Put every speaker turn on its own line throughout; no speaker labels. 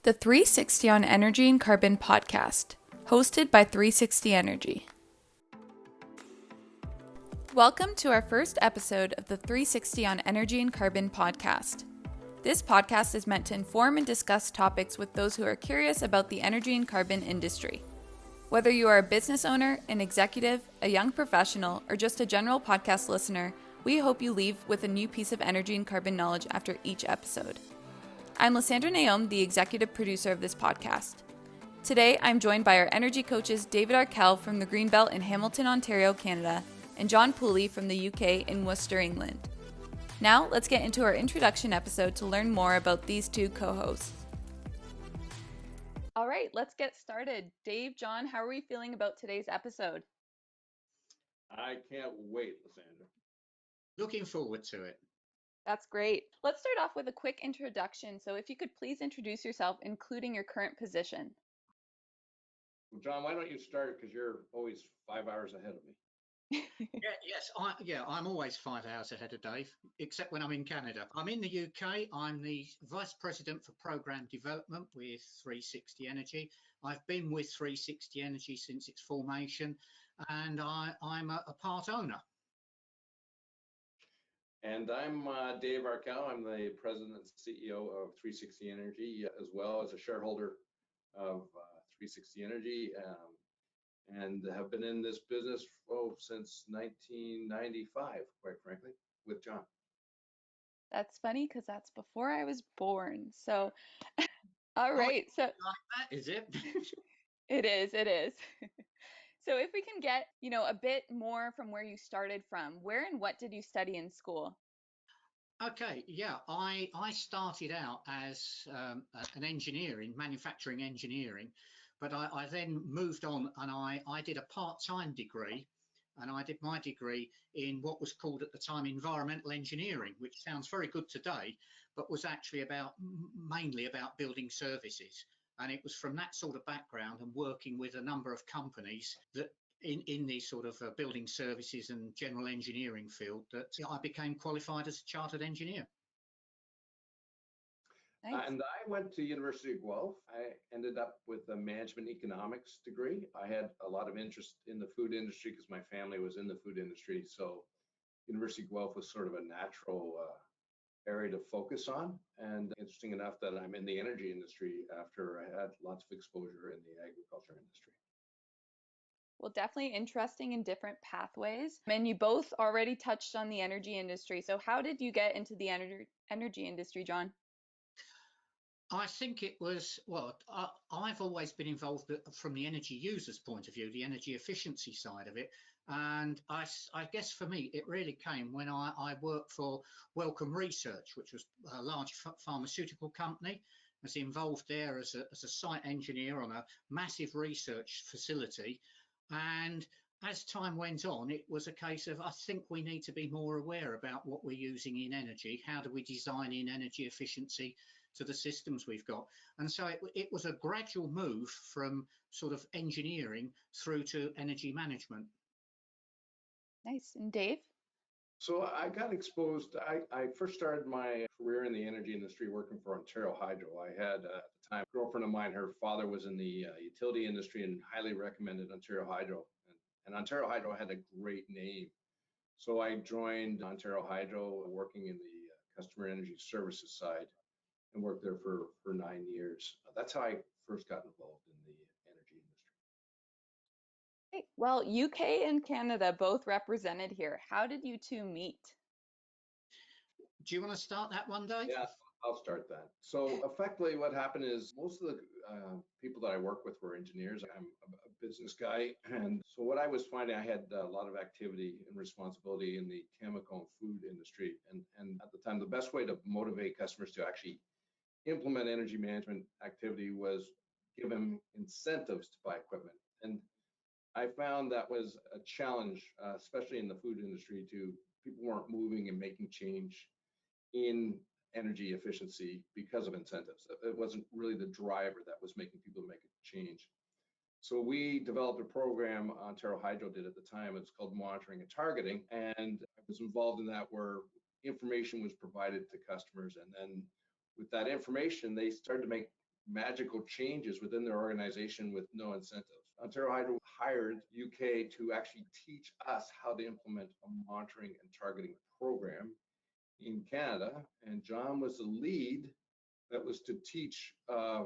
The 360 on Energy and Carbon podcast, hosted by 360 Energy. Welcome to our first episode of the 360 on Energy and Carbon podcast. This podcast is meant to inform and discuss topics with those who are curious about the energy and carbon industry. Whether you are a business owner, an executive, a young professional, or just a general podcast listener, we hope you leave with a new piece of energy and carbon knowledge after each episode. I'm Lysandra Naom, the executive producer of this podcast. Today, I'm joined by our energy coaches David Arkell from the Greenbelt in Hamilton, Ontario, Canada, and John Pooley from the UK in Worcester, England. Now, let's get into our introduction episode to learn more about these two co-hosts. All right, let's get started. Dave, John, how are we feeling about today's episode?
I can't wait, Lysandra.
Looking forward to it.
That's great. Let's start off with a quick introduction. So if you could please introduce yourself, including your current position.
Well, John, why don't you start, because you're always 5 hours ahead of me.
I'm always 5 hours ahead of Dave, except when I'm in Canada. I'm in the UK. I'm the Vice President for Program Development with 360 Energy. I've been with 360 Energy since its formation, and I'm a part owner.
And I'm Dave Arkell. I'm the President and CEO of 360 Energy, as well as a shareholder of 360 Energy, and have been in this business since 1995, quite frankly, with John.
That's funny because that's before I was born. So, all right. So
like that, is it?
it is. So if we can get, a bit more from where you started from, where and what did you study in school?
Okay, yeah, I started out as an engineer in manufacturing engineering, but I then moved on and I did a part-time degree, and I did my degree in what was called at the time environmental engineering, which sounds very good today, but was actually mainly about building services. And it was from that sort of background and working with a number of companies that in the sort of building services and general engineering field that I became qualified as a chartered engineer.
Nice.
And I went to University of Guelph. I ended up with a management economics degree. I had a lot of interest in the food industry because my family was in the food industry. So University of Guelph was sort of a natural area to focus on. And interesting enough that I'm in the energy industry after I had lots of exposure in the agriculture industry.
Well, definitely interesting and different pathways. And you both already touched on the energy industry. So how did you get into the energy industry, John?
I think it was, I've always been involved from the energy user's point of view, the energy efficiency side of it. And I guess for me, it really came when I worked for Wellcome Research, which was a large pharmaceutical company. I was involved there as a site engineer on a massive research facility. And as time went on, it was a case of, I think we need to be more aware about what we're using in energy. How do we design in energy efficiency to the systems we've got? And so it was a gradual move from sort of engineering through to energy management.
Nice. And Dave?
So I got exposed. I first started my career in the energy industry working for Ontario Hydro. I had, at the time, a girlfriend of mine, her father was in the utility industry and highly recommended Ontario Hydro. And Ontario Hydro had a great name. So I joined Ontario Hydro working in the customer energy services side and worked there for 9 years. That's how I first got involved in the energy industry.
Hey, well, UK and Canada both represented here. How did you two meet?
Do you want to start that one, Dave?
Yeah, I'll start that. So effectively what happened is most of the people that I work with were engineers. I'm a business guy. And so what I was finding, I had a lot of activity and responsibility in the chemical and food industry. And at the time, the best way to motivate customers to actually implement energy management activity was give them incentives to buy equipment. And I found that was a challenge, especially in the food industry, to people weren't moving and making change in energy efficiency because of incentives. It wasn't really the driver that was making people make a change. So we developed a program, Ontario Hydro did at the time. It's called Monitoring and Targeting. And I was involved in that where information was provided to customers. And then with that information, they started to make magical changes within their organization with no incentives. Ontario Hydro hired UK to actually teach us how to implement a monitoring and targeting program in Canada, and John was the lead that was to teach a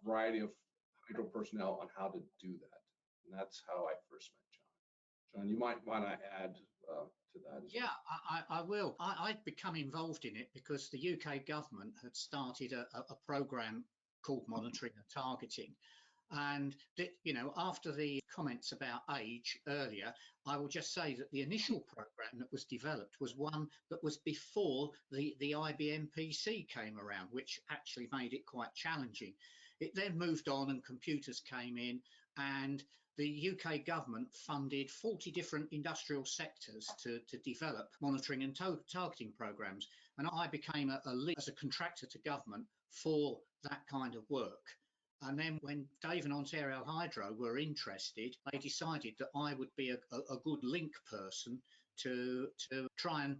variety of hydro personnel on how to do that. And that's how I first met John. John, you might want to add to that as
Yeah,
well.
I will. I'd become involved in it because the UK government had started a program called Monitoring and Targeting. And, after the comments about age earlier, I will just say that the initial program that was developed was one that was before the IBM PC came around, which actually made it quite challenging. It then moved on and computers came in, and the UK government funded 40 different industrial sectors to develop monitoring and targeting programs. And I became a lead as a contractor to government for that kind of work. And then when Dave and Ontario Hydro were interested, they decided that I would be a good link person to try and,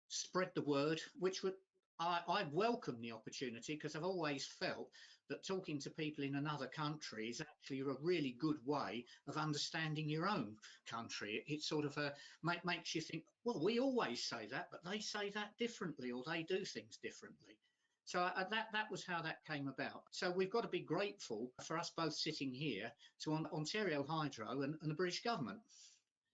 spread the word, which would I welcome the opportunity because I've always felt that talking to people in another country is actually a really good way of understanding your own country. It sort of makes you think, well, we always say that, but they say that differently, or they do things differently. So that was how that came about. So we've got to be grateful for us both sitting here to Ontario Hydro and the British government.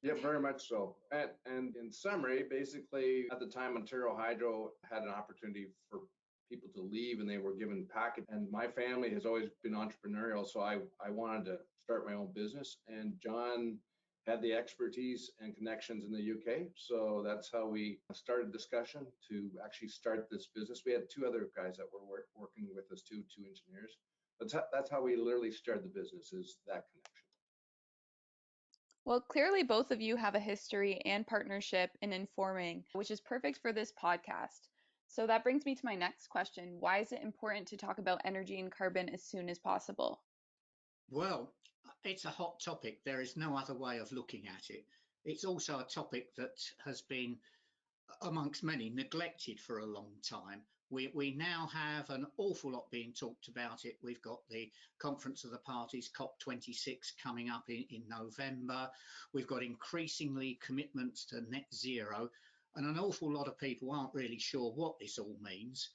Yeah, very much so. And in summary, basically, at the time, Ontario Hydro had an opportunity for people to leave and they were given package. And my family has always been entrepreneurial, so I wanted to start my own business. And John had the expertise and connections in the UK. So that's how we started discussion to actually start this business. We had two other guys that were working with us too, two engineers. That's how we literally started the business, is that connection.
Well, clearly both of you have a history and partnership in informing, which is perfect for this podcast. So that brings me to my next question. Why is it important to talk about energy and carbon as soon as possible?
Well, it's a hot topic. There is no other way of looking at it. It's also a topic that has been, amongst many, neglected for a long time. We now have an awful lot being talked about it. We've got the Conference of the Parties, COP26, coming up in November. We've got increasingly commitments to net zero, and an awful lot of people aren't really sure what this all means.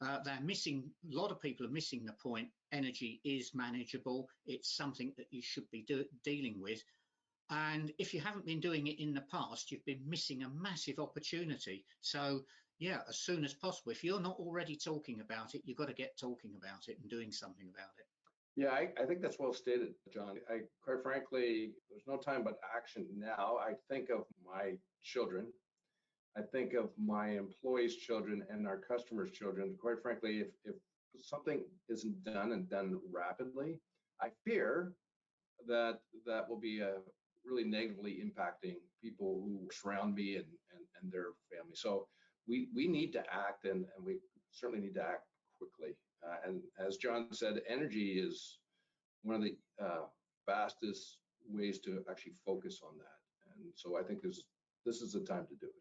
A lot of people are missing the point. Energy is manageable. It's something that you should be dealing with. And if you haven't been doing it in the past, you've been missing a massive opportunity. So, yeah, as soon as possible. If you're not already talking about it, you've got to get talking about it and doing something about it.
Yeah, I think that's well stated, John. Quite frankly, there's no time but action now. I think of my children. I think of my employees' children and our customers' children. Quite frankly, if something isn't done and done rapidly, I fear that will be really negatively impacting people who surround me and their family. So we need to act, and we certainly need to act quickly. And as John said, energy is one of the fastest ways to actually focus on that. And so I think this is the time to do it.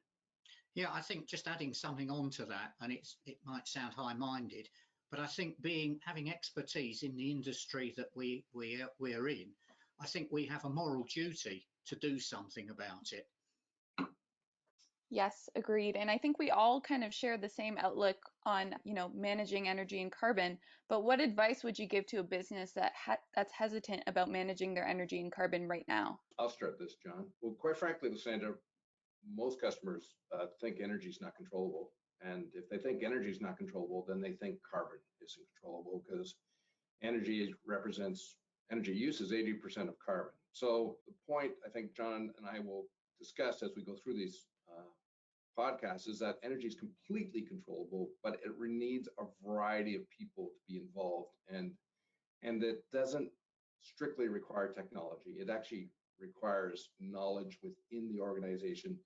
Yeah, I think just adding something onto that, and it might sound high-minded, but I think having expertise in the industry that we're in, I think we have a moral duty to do something about it.
Yes, agreed. And I think we all kind of share the same outlook on, managing energy and carbon. But what advice would you give to a business that's hesitant about managing their energy and carbon right now?
I'll start this, John. Well, quite frankly, Lysandra, most customers think energy is not controllable. And if they think energy is not controllable, then they think carbon isn't controllable, because energy use is 80% of carbon. So the point I think John and I will discuss as we go through these podcasts is that energy is completely controllable, but it needs a variety of people to be involved. And it doesn't strictly require technology. It actually requires knowledge within the organization,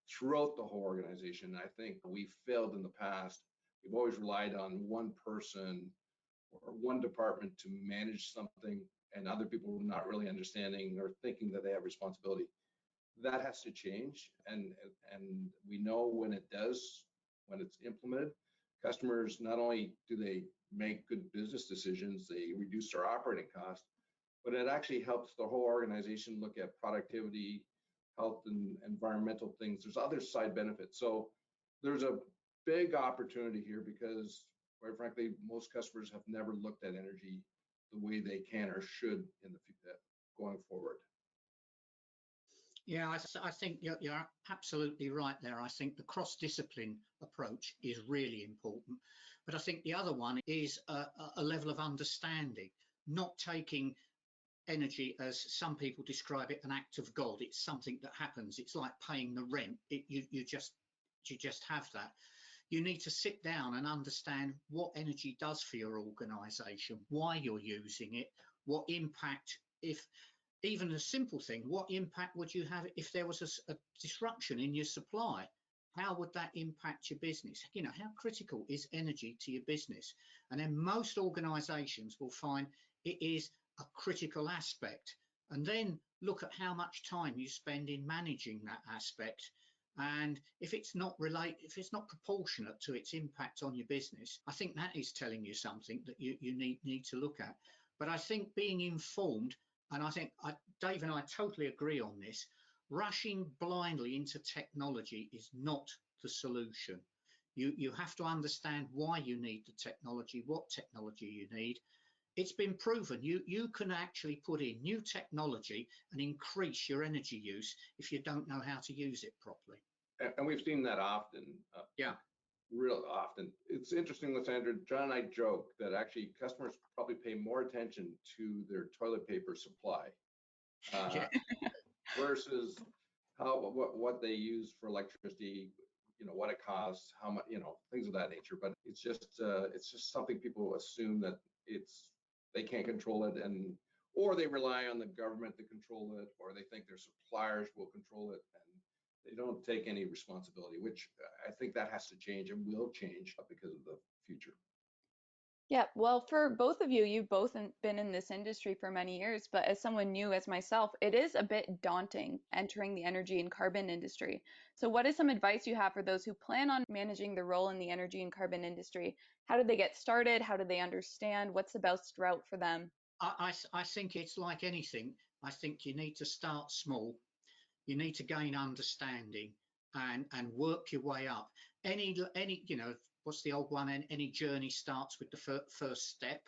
throughout the whole organization. I think we've failed in the past. We've always relied on one person or one department to manage something, and other people not really understanding or thinking that they have responsibility. That has to change, and we know when it's implemented, customers, not only do they make good business decisions, they reduce their operating costs, but it actually helps the whole organization look at productivity, health, and environmental things. There's other side benefits. So there's a big opportunity here because, quite frankly, most customers have never looked at energy the way they can or should in the going forward.
Yeah, I think you're absolutely right there. I think the cross-discipline approach is really important. But I think the other one is a level of understanding, not taking energy as some people describe it, an act of God. It's something that happens. It's like paying the rent. You just have that. You need to sit down and understand what energy does for your organization, why you're using it, what impact, if even a simple thing, what impact would you have if there was a disruption in your supply? How would that impact your business? You know, how critical is energy to your business? And then most organizations will find it is a critical aspect. And then look at how much time you spend in managing that aspect. And if it's not proportionate to its impact on your business, I think that is telling you something that you need to look at. But I think being informed, and I think Dave and I totally agree on this, rushing blindly into technology is not the solution. You have to understand why you need the technology, what technology you need. It's been proven you can actually put in new technology and increase your energy use if you don't know how to use it properly.
And we've seen that often.
Yeah.
Real often. It's interesting, Lysandra, John and I joke that actually customers probably pay more attention to their toilet paper supply versus what they use for electricity, you know, what it costs, how much, you know, things of that nature. But it's just something people assume that they can't control it, or they rely on the government to control it, or they think their suppliers will control it, and they don't take any responsibility, which I think that has to change and will change because of the future.
Yeah, well, for both of you, you've both been in this industry for many years, but as someone new as myself, it is a bit daunting entering the energy and carbon industry. So what is some advice you have for those who plan on managing their role in the energy and carbon industry? How do they get started? How do they understand? What's the best route for them?
I think it's like anything. I think you need to start small. You need to gain understanding and work your way up. Any you know, what's the old one? Any journey starts with the first step.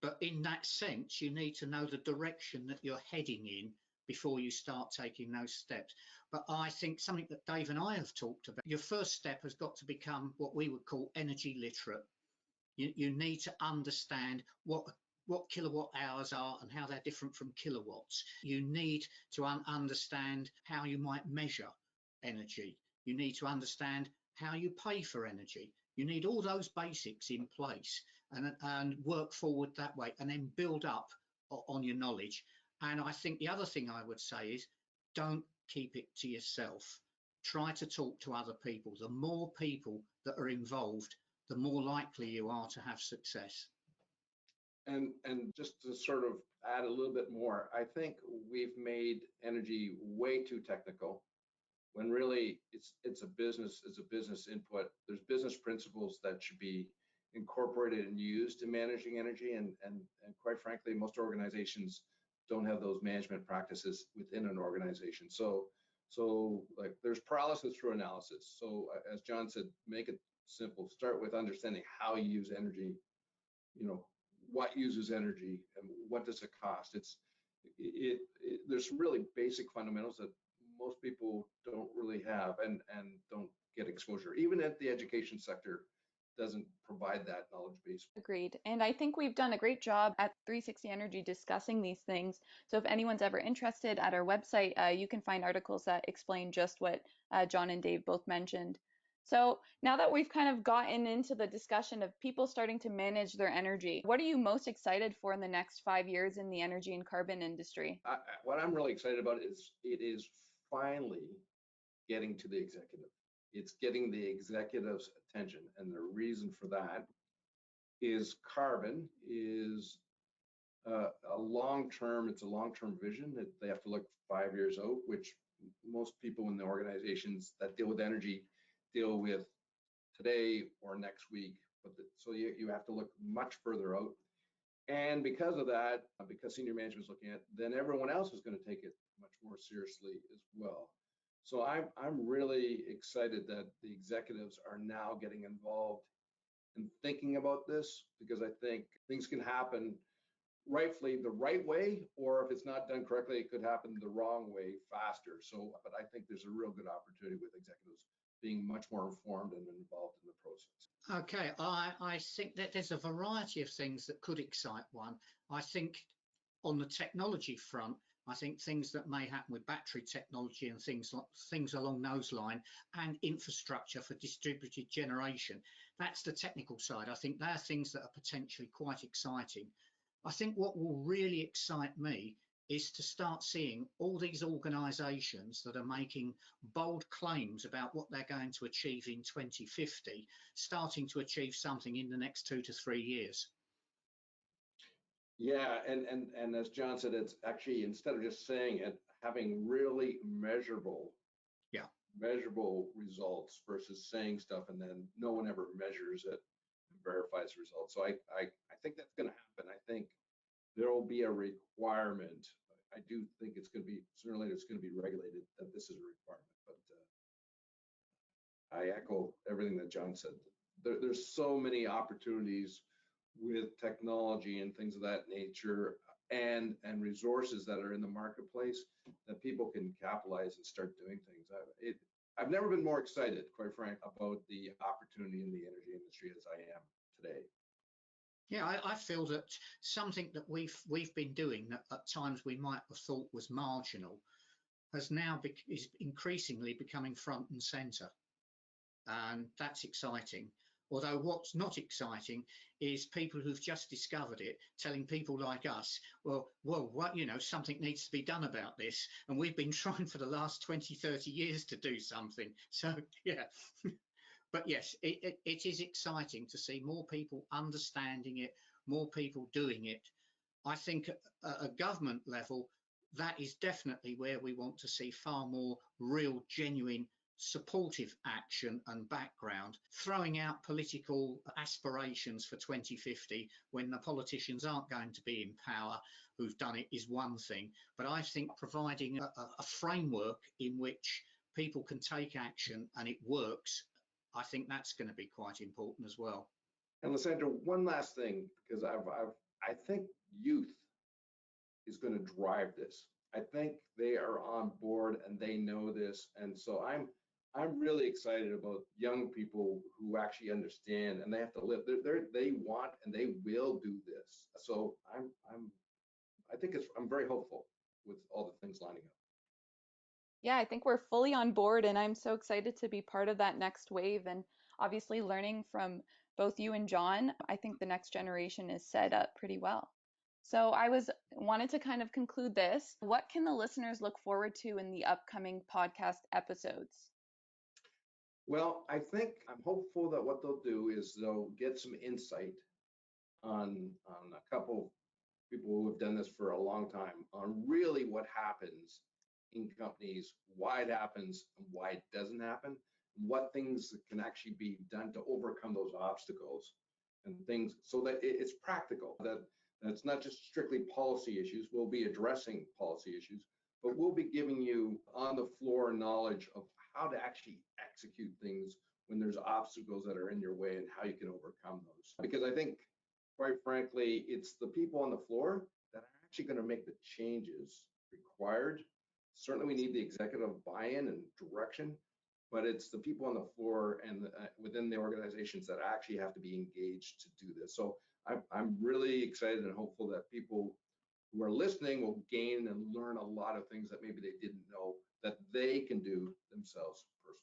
But in that sense, you need to know the direction that you're heading in before you start taking those steps. But I think something that Dave and I have talked about, your first step has got to become what we would call energy literate. You need to understand what kilowatt hours are and how they're different from kilowatts. You need to understand how you might measure energy. You need to understand how you pay for energy. You need all those basics in place and work forward that way, and then build up on your knowledge. And I think the other thing I would say is don't keep it to yourself. Try to talk to other people. The more people that are involved, the more likely you are to have success.
And just to sort of add a little bit more, I think we've made energy way too technical when really it's a business input. There's business principles that should be incorporated and used in managing energy, and quite frankly, most organizations don't have those management practices within an organization. So like there's paralysis through analysis. So as John said, make it simple. Start with understanding how you use energy, you know, what uses energy and what does it cost. There's some really basic fundamentals that most people don't really have and don't get exposure. Even at the education sector doesn't provide that knowledge base.
Agreed. And I think we've done a great job at 360 Energy discussing these things. So if anyone's ever interested, at our website, you can find articles that explain just what John and Dave both mentioned. So now that we've kind of gotten into the discussion of people starting to manage their energy, what are you most excited for in the next 5 years in the energy and carbon industry?
What I'm really excited about is it is finally getting to the executive. It's getting the executive's attention. And the reason for that is carbon is a long-term vision that they have to look 5 years out, which most people in the organizations that deal with energy deal with today or next week. So you have to look much further out. And because of that, because senior management is looking at, then everyone else is going to take it much more seriously as well. So I'm really excited that the executives are now getting involved in thinking about this, because I think things can happen rightfully the right way, or if it's not done correctly, it could happen the wrong way faster. So, but I think there's a real good opportunity with executives being much more informed and involved in the process.
Okay, I think that there's a variety of things that could excite one. I think on the technology front, I think things that may happen with battery technology and things along those lines, and infrastructure for distributed generation. That's the technical side. I think they're things that are potentially quite exciting. I think what will really excite me is to start seeing all these organisations that are making bold claims about what they're going to achieve in 2050, starting to achieve something in the next 2 to 3 years.
Yeah, and as John said, it's actually, instead of just saying it, having really measurable results versus saying stuff and then no one ever measures it and verifies the results. So I think that's going to happen. I think there will be a requirement. I do think it's going to be, sooner or later, it's going to be regulated that this is a requirement. But I echo everything that John said. There's so many opportunities with technology and things of that nature, and resources that are in the marketplace that people can capitalize and start doing things. I've never been more excited, quite frank, about the opportunity in the energy industry as I am today.
Yeah, I feel that something that we've been doing that at times we might have thought was marginal has now is increasingly becoming front and centre, and that's exciting. Although what's not exciting is people who've just discovered it telling people like us, well, what, something needs to be done about this. And we've been trying for the last 20, 30 years to do something. So, yeah. But yes, it is exciting to see more people understanding it, more people doing it. I think at a government level, that is definitely where we want to see far more real, genuine supportive action and background. Throwing out political aspirations for 2050 when the politicians aren't going to be in power who've done it is one thing, but I think providing a framework in which people can take action and it works, I think that's going to be quite important as well.
And Lysandra, one last thing, because I think youth is going to drive this. I think they are on board and they know this, and so I'm really excited about young people who actually understand, and they have to live. They want and they will do this. So I'm very hopeful with all the things lining up.
Yeah, I think we're fully on board, and I'm so excited to be part of that next wave. And obviously, learning from both you and John, I think the next generation is set up pretty well. So wanted to kind of conclude this. What can the listeners look forward to in the upcoming podcast episodes?
Well, I'm hopeful that what they'll do is they'll get some insight on a couple people who have done this for a long time, on really what happens in companies, why it happens and why it doesn't happen, what things can actually be done to overcome those obstacles and things, so that it's practical, that it's not just strictly policy issues. We'll be addressing policy issues, but we'll be giving you on the floor knowledge of how to actually execute things when there's obstacles that are in your way and how you can overcome those. Because I think, quite frankly, it's the people on the floor that are actually going to make the changes required. Certainly, we need the executive buy-in and direction, but it's the people on the floor and within the organizations that actually have to be engaged to do this. So I'm really excited and hopeful that people who are listening will gain and learn a lot of things that maybe they didn't know that they can do themselves personally.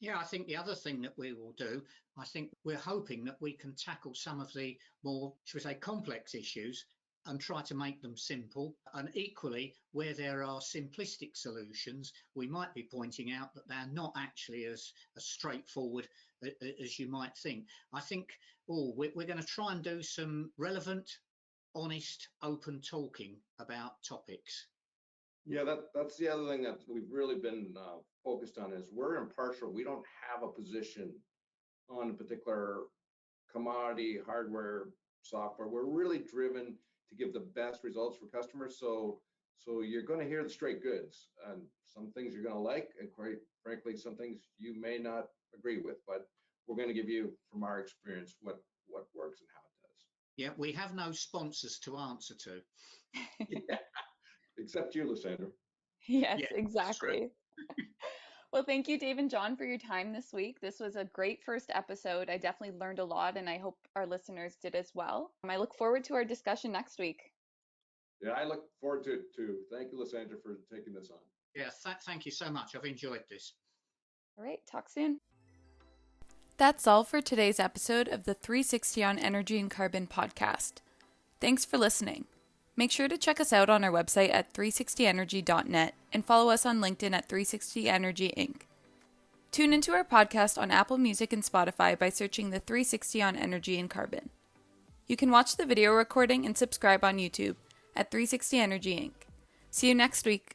Yeah, I think the other thing that we will do, I think we're hoping that we can tackle some of the more, should we say, complex issues and try to make them simple. And equally, where there are simplistic solutions, we might be pointing out that they're not actually as straightforward as you might think. I think we're going to try and do some relevant, honest, open talking about topics.
Yeah, that's the other thing that we've really been focused on is we're impartial. We don't have a position on a particular commodity, hardware, software. We're really driven to give the best results for customers. So you're going to hear the straight goods, and some things you're going to like, and quite frankly, some things you may not agree with. But we're going to give you, from our experience, what works and how it does.
Yeah, we have no sponsors to answer to.
Yeah, except you, Lysandra.
Yes,
Yeah, that's true.
exactly. Well, thank you, Dave and John, for your time this week. This was a great first episode. I definitely learned a lot, and I hope our listeners did as well. I look forward to our discussion next week.
Yeah, I look forward to it too. Thank you, Lysandra, for taking this on.
Yeah, thank you so much. I've enjoyed this.
All right, talk soon. That's all for today's episode of the 360 on Energy and Carbon podcast. Thanks for listening. Make sure to check us out on our website at 360energy.net and follow us on LinkedIn at 360energy Inc. Tune into our podcast on Apple Music and Spotify by searching the 360 on Energy and Carbon. You can watch the video recording and subscribe on YouTube at 360 Energy Inc. See you next week.